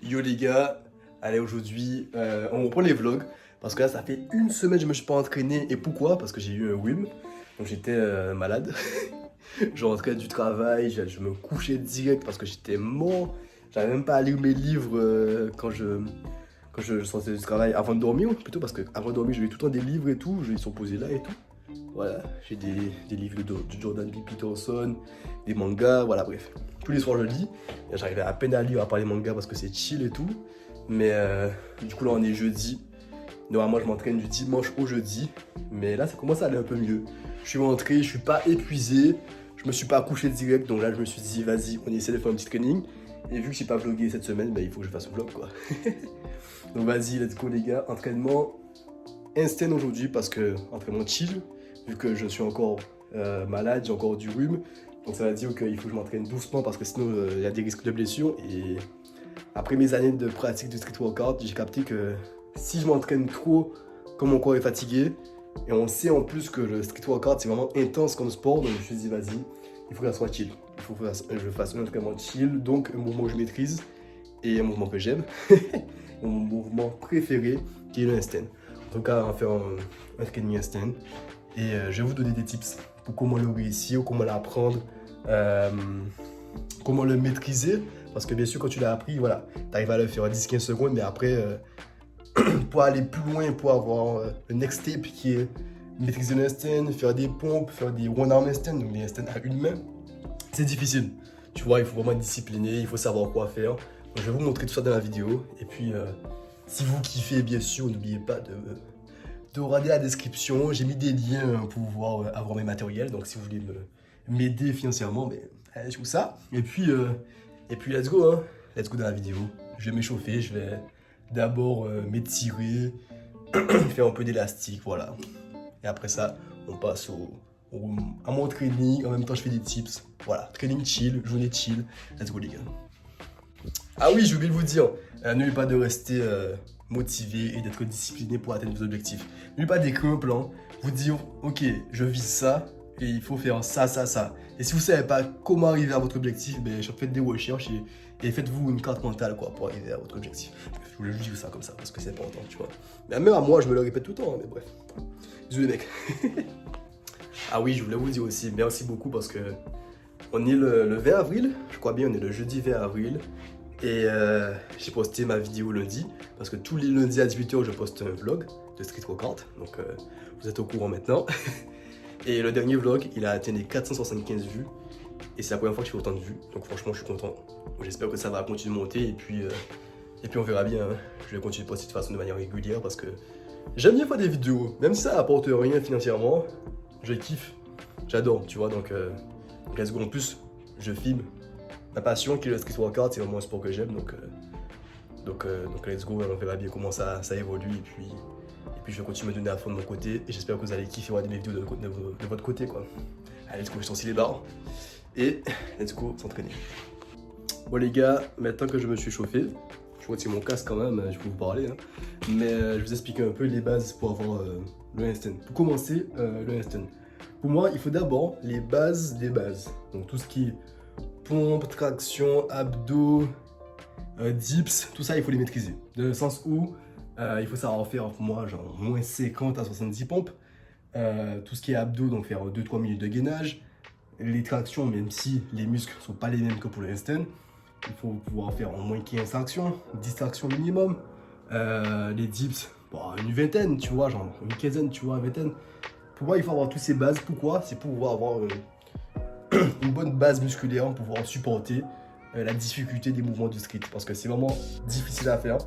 Yo les gars, allez aujourd'hui on reprend les vlogs parce que là ça fait une semaine que je me suis pas entraîné et pourquoi? Parce que j'ai eu un rhume, donc j'étais malade. Je rentrais du travail, je me couchais direct parce que j'étais mort. J'arrivais même pas à lire mes livres quand je sortais du travail avant de dormir plutôt parce que avant de dormir je lis tout le temps des livres et tout, ils sont posés là et tout. Voilà, j'ai des livres de Jordan B. Peterson, des mangas, voilà, bref. Tous les soirs je lis. J'arrivais à peine à lire à part les mangas parce que c'est chill et tout. Mais du coup là on est jeudi. Normalement je m'entraîne du dimanche au jeudi. Mais là ça commence à aller un peu mieux. Je suis rentré, je suis pas épuisé. Je me suis pas couché direct. Donc là je me suis dit vas-y on essaie de faire un petit training. Et vu que j'ai pas vlogué cette semaine, bah, il faut que je fasse un vlog quoi. Donc vas-y let's go les gars. Entraînement instant aujourd'hui parce que entraînement chill. Vu que je suis encore malade, j'ai encore du rhume. Donc ça veut dire qu'il faut que je m'entraîne doucement parce que sinon il y a des risques de blessure. Et après mes années de pratique de street workout, j'ai capté que si je m'entraîne trop, comme mon corps est fatigué, et on sait en plus que le street workout c'est vraiment intense comme sport, donc je me suis dit vas-y, il faut que ça soit chill. Il faut que je fasse un entraînement chill, donc un mouvement que je maîtrise et un mouvement que j'aime. Mon mouvement préféré qui est le handstand. En tout cas, on va faire un training handstand. Et je vais vous donner des tips pour comment le réussir, comment l'apprendre, comment le maîtriser. Parce que bien sûr, quand tu l'as appris, voilà, tu arrives à le faire en 10-15 secondes, mais après, pour aller plus loin, pour avoir le next step qui est maîtriser le handstand, faire des pompes, faire des one-arm handstand, donc des handstands à une main, c'est difficile. Tu vois, il faut vraiment être discipliné, il faut savoir quoi faire. Donc, je vais vous montrer tout ça dans la vidéo. Et puis, si vous kiffez, bien sûr, n'oubliez pas de regarder la description, j'ai mis des liens pour pouvoir avoir mes matériels, donc si vous voulez m'aider financièrement, mais allez, je vous ça. Et puis let's go, hein. Let's go dans la vidéo. Je vais m'échauffer, je vais d'abord m'étirer, faire un peu d'élastique, voilà. Et après ça, on passe à mon training, en même temps je fais des tips. Voilà, training chill, journée chill, let's go les gars. Ah oui, j'ai oublié de vous dire, n'oubliez pas de rester motivé et d'être discipliné pour atteindre vos objectifs. N'oubliez pas d'écrire un plan, vous dire, ok, je vise ça et il faut faire ça, ça, ça. Et si vous ne savez pas comment arriver à votre objectif, ben, faites des recherches et faites-vous une carte mentale quoi, pour arriver à votre objectif. Je voulais juste dire ça comme ça parce que c'est important, tu vois. Mais même à moi, je me le répète tout le temps, hein, mais bref. Désolé mec. Ah oui, je voulais vous dire aussi, merci beaucoup parce que on est le 20 avril, je crois bien, on est le jeudi 20 avril. Et j'ai posté ma vidéo lundi, parce que tous les lundis à 18h, je poste un vlog de street workout, donc vous êtes au courant maintenant. Et le dernier vlog, il a atteint les 475 vues, et c'est la première fois que je fais autant de vues, donc franchement, je suis content. J'espère que ça va continuer de monter, et puis on verra bien. Hein. Je vais continuer de poster de façon de manière régulière, parce que j'aime bien faire des vidéos, même si ça apporte rien financièrement, je kiffe, j'adore, tu vois, donc let's go. En plus, je filme. Ma passion qui est le street workout, c'est vraiment un sport que j'aime, donc let's go, on verra bien comment ça évolue et puis je vais continuer à me donner à fond de mon côté et j'espère que vous allez kiffer regarder mes vidéos de votre côté quoi. Allez let's go, je sens les barres et let's go s'entraîner. Bon les gars, maintenant que je me suis chauffé, je retire mon casque quand même, je peux vous parler, hein, mais je vais vous expliquer un peu les bases pour avoir le handstand. Pour commencer, le handstand. Pour moi, il faut d'abord les bases des bases, donc tout ce qui est pompe, traction, abdos, dips, tout ça il faut les maîtriser. Dans le sens où il faut savoir faire pour moi genre moins 50 à 70 pompes. Tout ce qui est abdos, donc faire 2-3 minutes de gainage. Les tractions, même si les muscles ne sont pas les mêmes que pour le handstand, il faut pouvoir faire au moins 15 tractions, 10 tractions minimum. Les dips, bon, une vingtaine, tu vois, genre une quinzaine, tu vois, une vingtaine. Pour moi, il faut avoir toutes ces bases. Pourquoi? C'est pour pouvoir avoir une bonne base musculaire pour pouvoir supporter la difficulté des mouvements du street parce que c'est vraiment difficile à faire,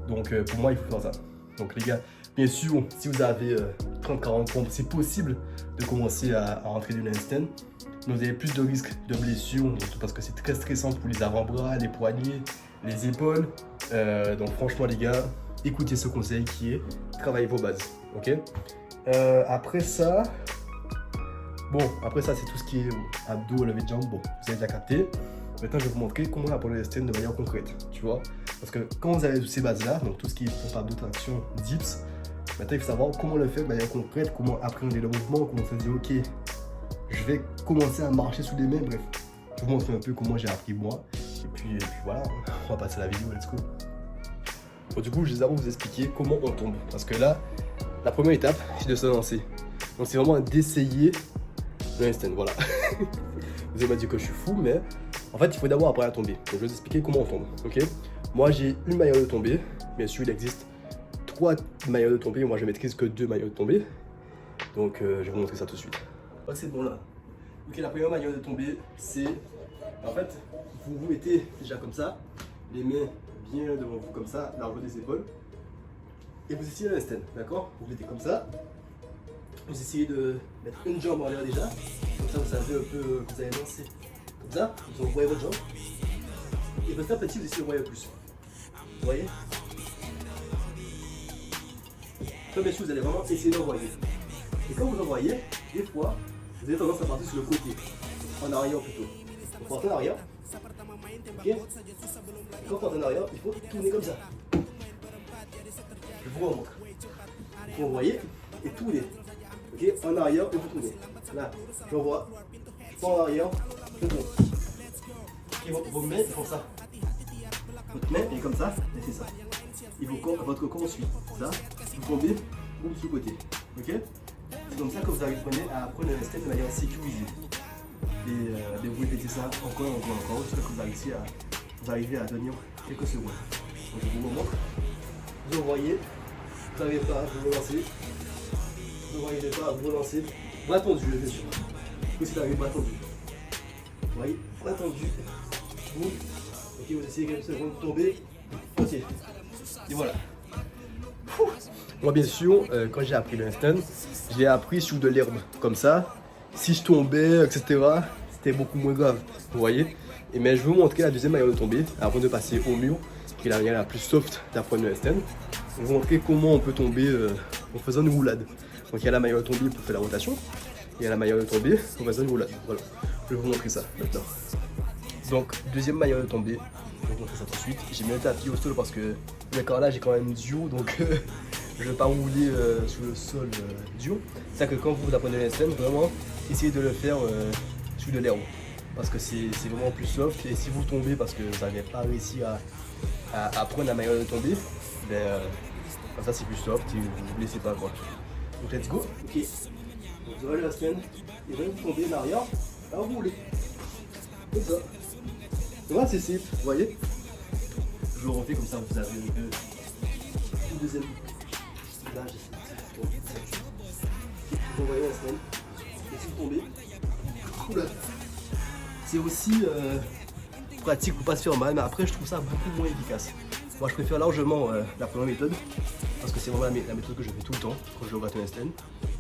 donc pour moi il faut faire ça. Donc les gars, bien sûr si vous avez 30-40 pompes, c'est possible de commencer à entraîner le handstand, mais vous avez plus de risques de blessures parce que c'est très stressant pour les avant-bras, les poignets, les épaules, donc franchement les gars, écoutez ce conseil qui est travaillez vos bases, ok. Après ça c'est tout ce qui est abdos, lever de jambes, bon, vous avez déjà capté. Maintenant, je vais vous montrer comment apprendre le handstand de manière concrète, tu vois. Parce que quand vous avez toutes ces bases-là, donc tout ce qui est pompe, abdos, traction, dips, maintenant il faut savoir comment le faire de manière concrète, comment appréhender le mouvement, comment se dire, ok, je vais commencer à marcher sous les mains, bref. Je vous montre un peu comment j'ai appris moi. Et puis voilà, on va passer à la vidéo, let's go. Bon, du coup, je vais d'abord vous expliquer comment on tombe. Parce que là, la première étape, c'est de se lancer. Donc c'est vraiment d'essayer le handstand, voilà. Vous allez me dire que je suis fou, mais en fait, il faut d'abord apprendre à tomber. Donc je vais vous expliquer comment on tombe, ok? Moi, j'ai une manière de tomber. Bien sûr, il existe 3 manières de tomber. Moi, je maîtrise que 2 manières de tomber. Donc je vais vous montrer ça tout de suite. C'est bon là. Ok, la première manière de tomber, c'est en fait, vous vous mettez déjà comme ça, les mains bien devant vous comme ça, large des épaules, et vous essayez le handstand, d'accord? Vous mettez comme ça, vous essayez de mettre une jambe en l'air déjà, comme ça vous savez un peu que vous allez lancer, comme ça, vous envoyez votre jambe, et petit à petit vous essayez d'envoyer plus. Vous voyez? Comme bien sûr, vous allez vraiment essayer d'envoyer. Et quand vous envoyez, des fois, vous avez tendance à partir sur le côté, en arrière plutôt. Vous partez en arrière, ok? Et quand vous partez en arrière, il faut tourner comme ça. Je vous remontre. Vous envoyez et tournez. Ok? En arrière et vous tournez. Là, j'envoie, je pars en arrière, je tourne. Et vos mains font ça. Votre main est comme ça, et c'est ça. Et votre corps suit. Ça, vous tombez ou sous le côté. Ok? C'est comme ça que vous apprenez à apprendre le handstand de manière sécurisée. Et vous répétez ça encore, jusqu'à ce que vous arrivez à tenir quelques secondes. Donc je vous montre. Vous envoyez, vous n'arrivez pas, vous relancez. Vous n'arrivez pas, vous relancez. Bras tendu, bien sûr. Vous c'est arrivé, bras tendu. Vous voyez, bras tendu. Vous, ok, vous essayez quelques secondes de tomber. Ok. Et voilà. Moi, bien sûr, quand j'ai appris le handstand, je l'ai appris sur de l'herbe, comme ça. Si je tombais, etc., c'était beaucoup moins grave, vous voyez. Et mais je vais vous montrer la deuxième manière de tomber, avant de passer au mur, qui est la manière la plus soft d'apprendre le handstand. Je vais vous montrer comment on peut tomber en faisant une roulade. Donc il y a la manière de tomber pour faire la rotation, et il y a la manière de tomber en faisant une roulade. Voilà, je vais vous montrer ça maintenant. Donc, deuxième manière de tomber, je vais vous montrer ça tout de suite. J'ai mis un tapis au sol parce que d'accord là j'ai quand même du haut, donc je ne vais pas rouler sur le sol dur. C'est-à-dire que quand vous apprenez le handstand, vraiment essayez de le faire sur de l'herbe. Parce que c'est vraiment plus soft. Et si vous tombez parce que vous n'avez pas réussi à apprendre la manière de tomber, ben, comme ça c'est plus soft et vous ne vous blessez pas quoi. Donc let's go. Ok. Donc, vous aurez le handstand et là vous tombez en arrière, là vous roulez. Comme ça. Voilà, c'est simple, vous voyez. Je le refais comme ça, vous avez une deuxième. Là, vous voyez la semaine. Et si vous tombez, oula. C'est aussi pratique pour pas se faire mal, mais après je trouve ça beaucoup moins efficace. Moi je préfère largement la première méthode, parce que c'est vraiment la méthode que je fais tout le temps quand je regarde un handstand.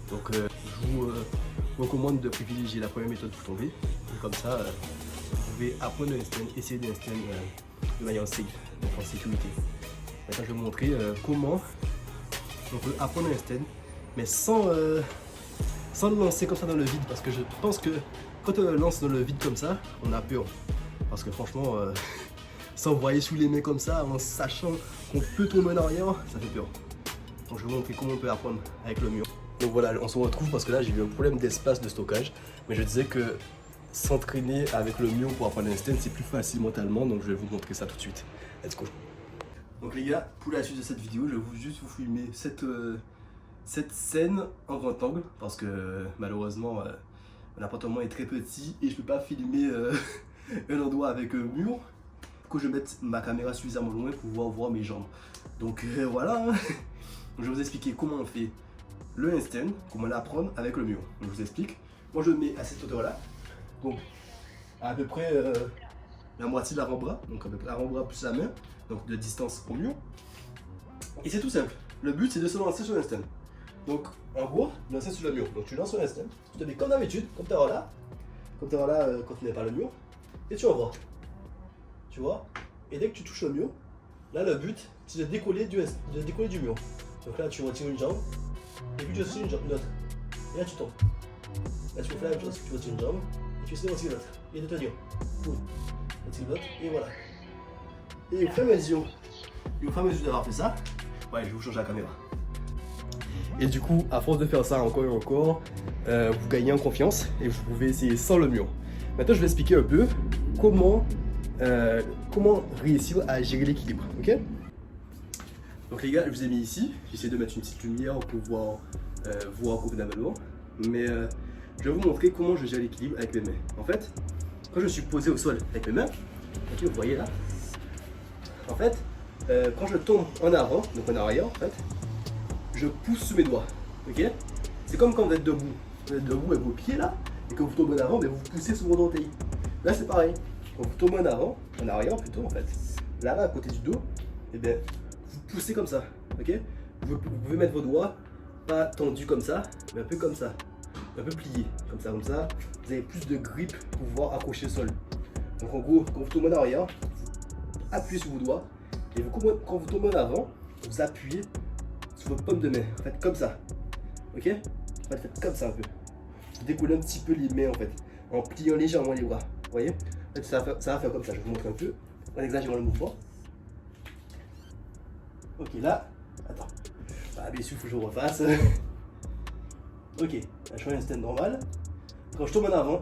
Donc je vous recommande de privilégier la première méthode pour tomber. Et comme ça, vous pouvez apprendre le handstand, essayer de handstand de manière safe, donc en sécurité. Maintenant je vais vous montrer comment on peut apprendre un handstand, mais sans le lancer comme ça dans le vide, parce que je pense que quand on le lance dans le vide comme ça, on a peur. Parce que franchement, s'envoyer sous les mains comme ça, en sachant qu'on peut tomber en arrière, ça fait peur. Donc je vais vous montrer comment on peut apprendre avec le mur. Donc voilà, on se retrouve parce que là j'ai eu un problème d'espace de stockage. Mais je disais que s'entraîner avec le mur pour apprendre un handstand, c'est plus facile mentalement. Donc je vais vous montrer ça tout de suite. Let's go. Donc les gars, pour la suite de cette vidéo, je vais juste vous filmer cette scène en grand angle. Parce que malheureusement, mon appartement est très petit et je peux pas filmer un endroit avec un mur. Que je mette ma caméra suffisamment loin pour pouvoir voir mes jambes. Donc voilà, je vais vous expliquer comment on fait le handstand, comment l'apprendre avec le mur. Donc je vous explique. Moi je le mets à cette hauteur là, donc à peu près la moitié de l'avant-bras, donc avec l'avant-bras plus la main, donc de distance au mur. Et c'est tout simple. Le but c'est de se lancer sur le handstand. Donc en gros, lancer sur le mur. Donc tu lances sur le handstand, tu te mets comme d'habitude, comme tu es là, quand tu n'es pas le mur, et tu envoies. Tu vois, et dès que tu touches le mur, là le but c'est de décoller du mur. Donc là tu retires une jambe, et puis tu retires une autre. Et là tu tombes. Là tu fais la même chose, tu retires une jambe, et tu essaies de retirer l'autre. Et de tenir. Boum. Retire l'autre, et voilà. Et au fur et à mesure d'avoir fait ça, ouais, je vais vous changer la caméra. Et du coup, à force de faire ça encore et encore, vous gagnez en confiance et vous pouvez essayer sans le mur. Maintenant je vais expliquer un peu comment comment réussir à gérer l'équilibre, ok? Donc les gars, je vous ai mis ici, j'essaie de mettre une petite lumière pour pouvoir voir convenablement, mais je vais vous montrer comment je gère l'équilibre avec mes mains. En fait, quand je suis posé au sol avec mes mains, ok, vous voyez là, en fait, quand je tombe en avant, donc en arrière en fait, je pousse sous mes doigts, ok? C'est comme quand vous êtes debout avec vos pieds là, et que vous tombez en avant, mais vous poussez sur vos orteils. Là c'est pareil, quand vous tombez en avant, en arrière plutôt en fait, là à côté du dos, et bien vous poussez comme ça, ok? Vous pouvez mettre vos doigts pas tendus comme ça, mais un peu comme ça, un peu pliés, comme ça, vous avez plus de grip pour pouvoir accrocher le sol. Donc en gros, quand vous tombez en arrière, vous appuyez sur vos doigts, et quand vous tombez en avant, vous appuyez sur votre paume de main, en fait comme ça, ok? En fait, faites comme ça un peu. Vous décollez un petit peu les mains en fait, en pliant légèrement les bras, vous voyez? En fait, ça va faire comme ça, je vais vous montrer un peu, en exagérant le mouvement. Ok, là, attends, ah, bien sûr, il faut que je refasse. Ok, là, je fais un stand normal. Quand je tombe en avant,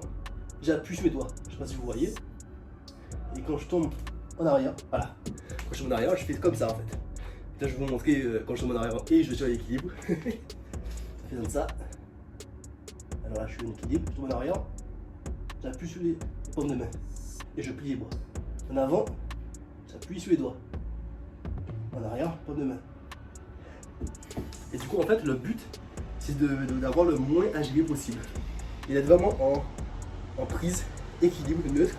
j'appuie sur mes doigts, je sais pas si vous voyez. Et quand je tombe en arrière, voilà. Quand je tombe en arrière, je fais comme ça en fait. Là, je vais vous montrer quand je tombe en arrière et je suis à l'équilibre. Ça fait comme ça. Alors là, je suis en équilibre, je tombe en arrière, j'appuie sur les paumes de main et je plie les bras. En avant, j'appuie sur les doigts. En arrière, paume de main. Et du coup, en fait, le but, c'est d'avoir le moins à gérer possible. Et d'être vraiment en prise, équilibre, neutre,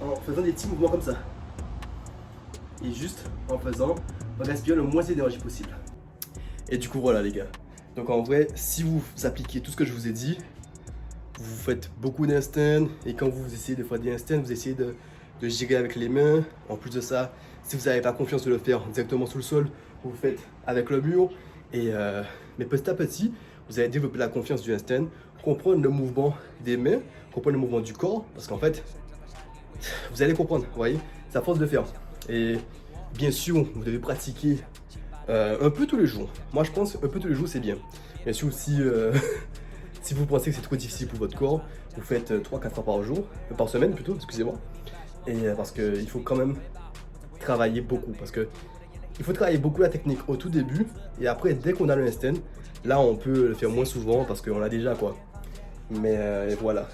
en faisant des petits mouvements comme ça. Et juste en respirant le moins d'énergie possible. Et du coup, voilà les gars. Donc en vrai, si vous appliquez tout ce que je vous ai dit, vous faites beaucoup d'instants, et quand vous essayez de faire des instants, vous essayez de gérer avec les mains. En plus de ça, si vous n'avez pas confiance de le faire directement sous le sol, vous faites avec le mur. Mais petit à petit, vous allez développer la confiance du handstand, comprendre le mouvement des mains, comprendre le mouvement du corps, parce qu'en fait, vous allez comprendre, vous voyez, c'est à force de faire. Et bien sûr, vous devez pratiquer un peu tous les jours. Moi, je pense un peu tous les jours, c'est bien. Bien sûr, si vous pensez que c'est trop difficile pour votre corps, vous faites 3-4 fois par semaine plutôt, excusez-moi. Et parce qu'il faut quand même travailler beaucoup, parce que il faut travailler beaucoup la technique au tout début, et après, dès qu'on a le handstand, là, on peut le faire moins souvent parce qu'on l'a déjà, quoi. Mais voilà.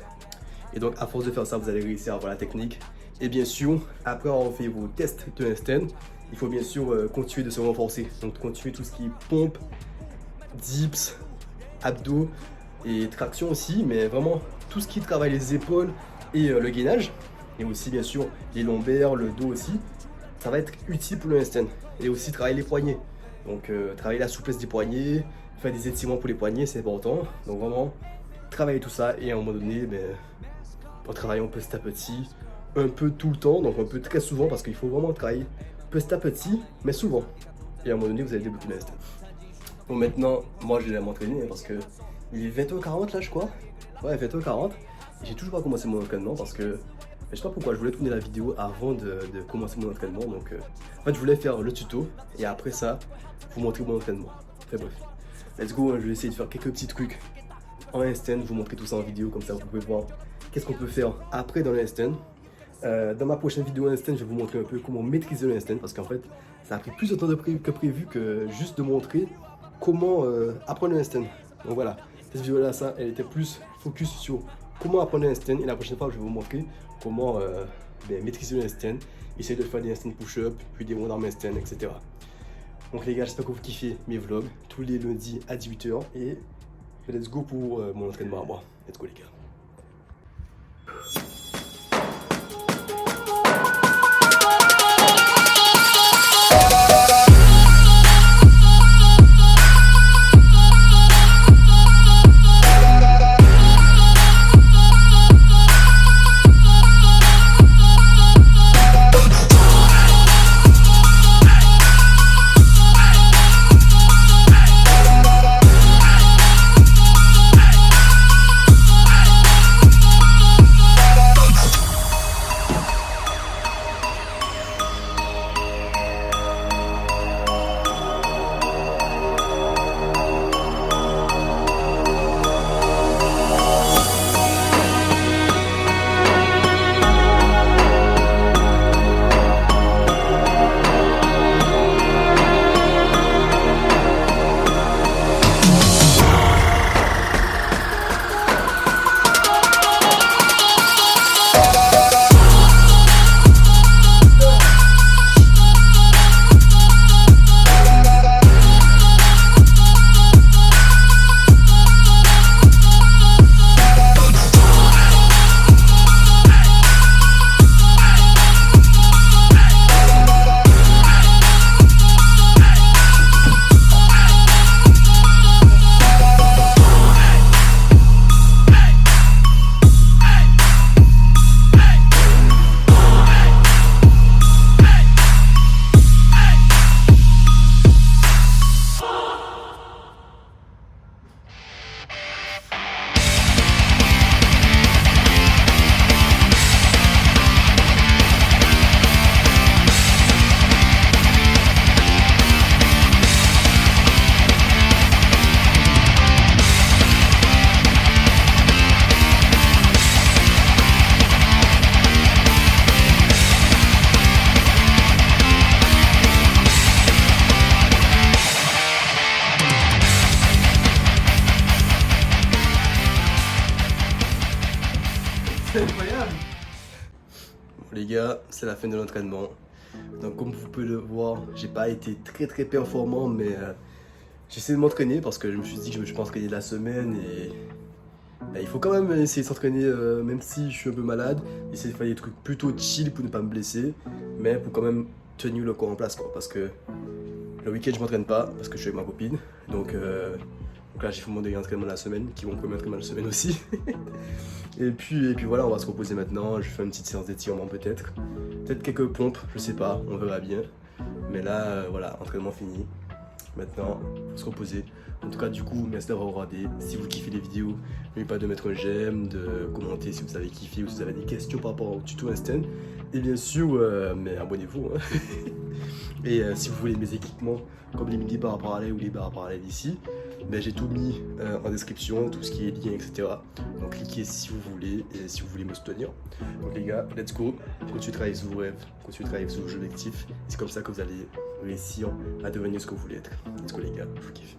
Et donc, à force de faire ça, vous allez réussir à avoir la technique. Et bien sûr, après avoir fait vos tests de handstand, il faut bien sûr continuer de se renforcer. Donc, continuer tout ce qui est pompe, dips, abdos et traction aussi, mais vraiment tout ce qui travaille les épaules et le gainage, et aussi bien sûr les lombaires, le dos aussi, ça va être utile pour le handstand. Et aussi travailler les poignets, donc travailler la souplesse des poignets, faire des étirements pour les poignets, c'est important. Donc vraiment travailler tout ça, et à un moment donné, en travaillant petit à petit, un peu tout le temps, donc un peu très souvent, parce qu'il faut vraiment travailler petit à petit, mais souvent. Et à un moment donné, vous allez débloquer le handstand. Bon, maintenant, moi je vais m'entraîner parce que il est 20h40 là, je crois. Ouais, 20h40. J'ai toujours pas commencé mon entraînement parce que je sais pas pourquoi, je voulais tourner la vidéo avant de commencer mon entraînement. Donc, en fait, je voulais faire le tuto et après ça, vous montrer mon entraînement. Enfin bref, let's go. Je vais essayer de faire quelques petits trucs en handstand, vous montrer tout ça en vidéo, comme ça vous pouvez voir qu'est-ce qu'on peut faire après dans le handstand. Dans ma prochaine vidéo handstand, je vais vous montrer un peu comment maîtriser le handstand parce qu'en fait, ça a pris plus de temps que prévu que juste de montrer comment apprendre le handstand. Donc voilà, cette vidéo là, elle était plus focus sur comment apprendre le handstand, et la prochaine fois je vais vous montrer comment maîtriser le handstand, essayer de faire des handstand push-up, puis des one arm handstand, etc. Donc les gars, j'espère que vous kiffez mes vlogs tous les lundis à 18h, et let's go pour mon entraînement à moi. Let's go les gars. incroyable. Bon, les gars, c'est la fin de l'entraînement. Donc comme vous pouvez le voir, j'ai pas été très performant, mais j'essaie de m'entraîner parce que je me suis dit que je me suis pas entraîné de la semaine et il faut quand même essayer de s'entraîner même si je suis un peu malade, essayer de faire des trucs plutôt chill pour ne pas me blesser, mais pour quand même tenir le corps en place quoi, parce que le week-end je m'entraîne pas parce que je suis avec ma copine, donc là j'ai fait mon dernier entraînement de la semaine, qui est mon premier entraînement de la semaine aussi. et puis voilà, on va se reposer maintenant, je fais une petite séance d'étirement peut-être quelques pompes, je sais pas, on verra bien, mais là voilà, entraînement fini. Maintenant, faut se reposer. En tout cas, du coup, merci d'avoir regardé. Si vous kiffez les vidéos, n'oubliez pas de mettre un j'aime, de commenter si vous avez kiffé ou si vous avez des questions par rapport au tuto Einstein. Et bien sûr, mais abonnez-vous. Hein. Et si vous voulez mes équipements, comme les mini barres à parallèle ou les barres à parallèle ici, ben, j'ai tout mis en description, tout ce qui est lien, etc. Donc cliquez si vous voulez et si vous voulez me soutenir. Donc les gars, let's go. Continuez de travailler sur vos rêves, continuez de travailler sur vos objectifs. C'est comme ça que vous allez réussir à devenir ce que vous voulez être. Let's go les gars, je vous kiffe.